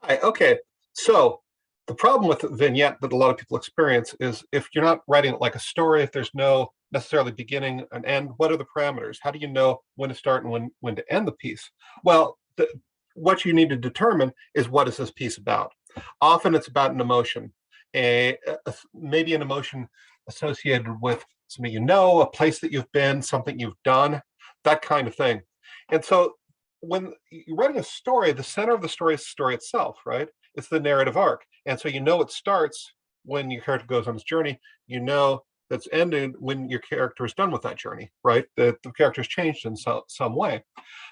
Hi, okay. So the problem with Vignette that a lot of people experience is if you're not writing it like a story, if there's no necessarily beginning and end, what are the parameters? How do you know when to start and when to end the piece? Well, what you need to determine is what is this piece about? Often it's about an emotion, maybe an emotion associated with something you know, a place that you've been, something you've done, that kind of thing. And so when you're writing a story, the center of the story is the story itself, right? It's the narrative arc. And so you know it starts when your character goes on his journey. You know that's ended when your character is done with that journey, right? The character's changed in some way,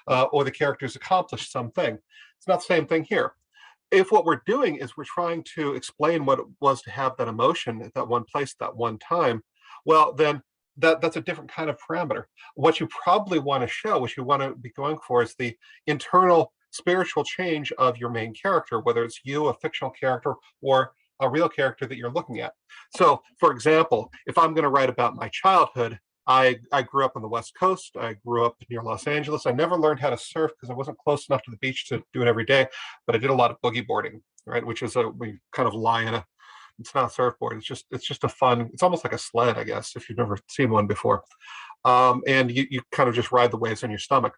or the character's accomplished something. It's not the same thing here. If what we're doing is we're trying to explain what it was to have that emotion at that one place, that one time, well, then that's a different kind of parameter. What you probably want to show, what you want to be going for, is the internal spiritual change of your main character, whether it's you, a fictional character, or a real character that you're looking at. So, for example, if I'm going to write about my childhood, I grew up on the West Coast. I grew up near Los Angeles. I never learned how to surf because I wasn't close enough to the beach to do it every day, but I did a lot of boogie boarding, right? Which is we kind of lie in a, it's not a surfboard. It's just a fun. It's almost like a sled, I guess, if you've never seen one before. And you kind of just ride the waves on your stomach.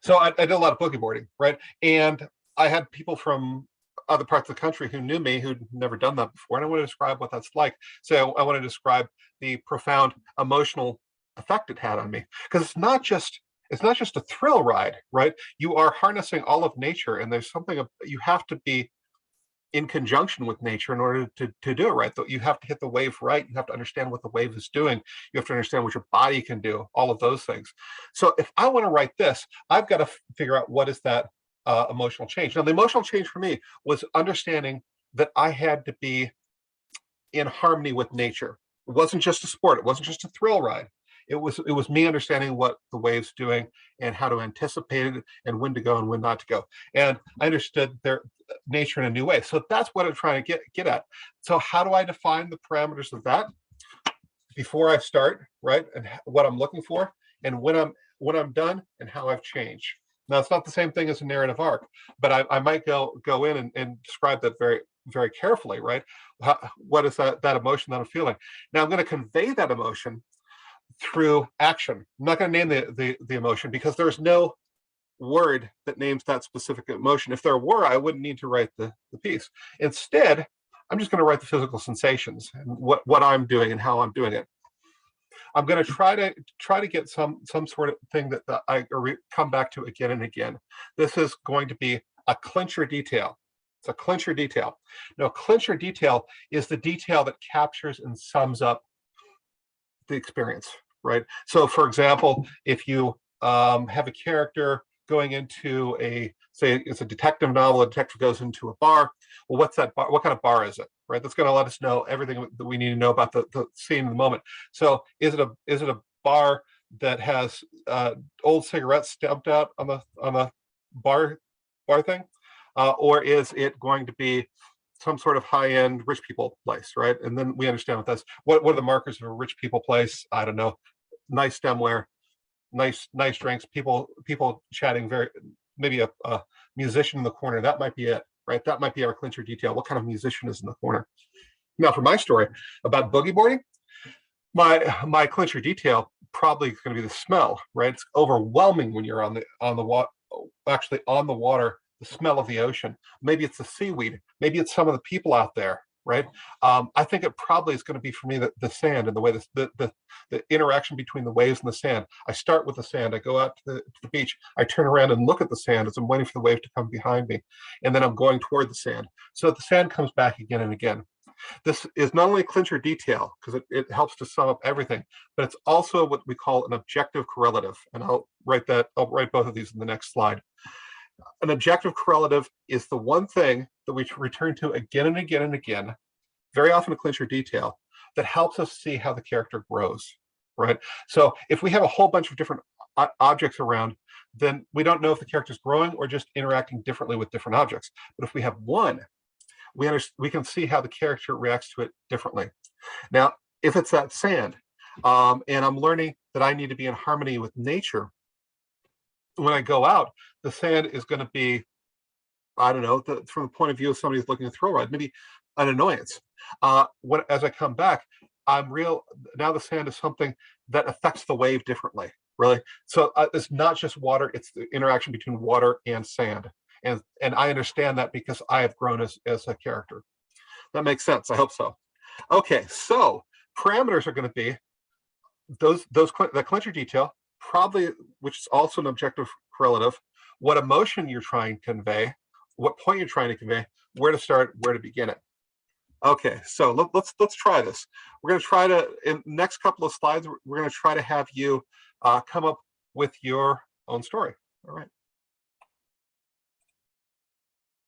So I did a lot of boogie boarding, right? And I had people from other parts of the country who knew me who'd never done that before, and I want to describe what that's like. So I want to describe the profound emotional effect it had on me, because it's not just a thrill ride, right? You are harnessing all of nature, and there's something you have to be in conjunction with nature in order to do it right. You have to hit the wave right. You have to understand what the wave is doing. You have to understand what your body can do, all of those things. So if I want to write this, I've got to figure out what is that emotional change. Now, the emotional change for me was understanding that I had to be in harmony with nature. It wasn't just a sport. It wasn't just a thrill ride. It was me understanding what the wave's doing and how to anticipate it and when to go and when not to go. And I understood their nature in a new way. So that's what I'm trying to get at. So how do I define the parameters of that before I start, right? And what I'm looking for, and when I'm done, and how I've changed. Now it's not the same thing as a narrative arc, but I might go in and describe that very very carefully, right? What is that emotion that I'm feeling? Now I'm going to convey that emotion through action. I'm not going to name the emotion because there's no word that names that specific emotion. If there were, I wouldn't need to write the piece. Instead, I'm just going to write the physical sensations and what I'm doing and how I'm doing it. I'm going to try to get some sort of thing that I come back to again and again. This is going to be a clincher detail. It's a clincher detail. Now, clincher detail is the detail that captures and sums up the experience, right? So, for example, if you have a character going into say it's a detective novel, a detective goes into a bar. Well, what's that bar? What kind of bar is it? Right? That's going to let us know everything that we need to know about the scene in the moment. So, is it a bar that has old cigarettes stamped out on the bar thing, or is it going to be some sort of high-end rich people place, right? And then we understand what that's. What are the markers of a rich people place? I don't know. Nice stemware, nice drinks, people chatting, very maybe a musician in the corner. That might be it, right? That might be our clincher detail. What kind of musician is in the corner? Now, for my story about boogie boarding, my clincher detail probably is going to be the smell, right? It's overwhelming when you're on the water, actually on the water. The smell of the ocean. Maybe it's the seaweed. Maybe it's some of the people out there, right? I think it probably is going to be for me the sand and the way the interaction between the waves and the sand. I start with the sand. I go out to the beach. I turn around and look at the sand as I'm waiting for the wave to come behind me, and then I'm going toward the sand. So the sand comes back again and again. This is not only a clincher detail because it helps to sum up everything, but it's also what we call an objective correlative. And I'll write both of these in the next slide. An objective correlative is the one thing that we return to again and again and again, very often a clincher detail, that helps us see how the character grows, right? So if we have a whole bunch of different objects around, then we don't know if the character is growing or just interacting differently with different objects. But if we have one, we can see how the character reacts to it differently. Now, if it's that sand, and I'm learning that I need to be in harmony with nature, when I go out, the sand is going to be I don't know, from the point of view of somebody who's looking at thrill ride, maybe an annoyance. As I come back, I'm real now. The sand is something that affects the wave differently, really. So it's not just water; it's the interaction between water and sand, and I understand that because I have grown as a character. That makes sense. I hope so. Okay, so parameters are going to be the clincher detail, probably, which is also an objective correlative, what emotion you're trying to convey, what point you're trying to convey, where to start, where to begin it. Okay, so let's try this. We're going to try to, in the next couple of slides, we're going to try to have you come up with your own story. All right.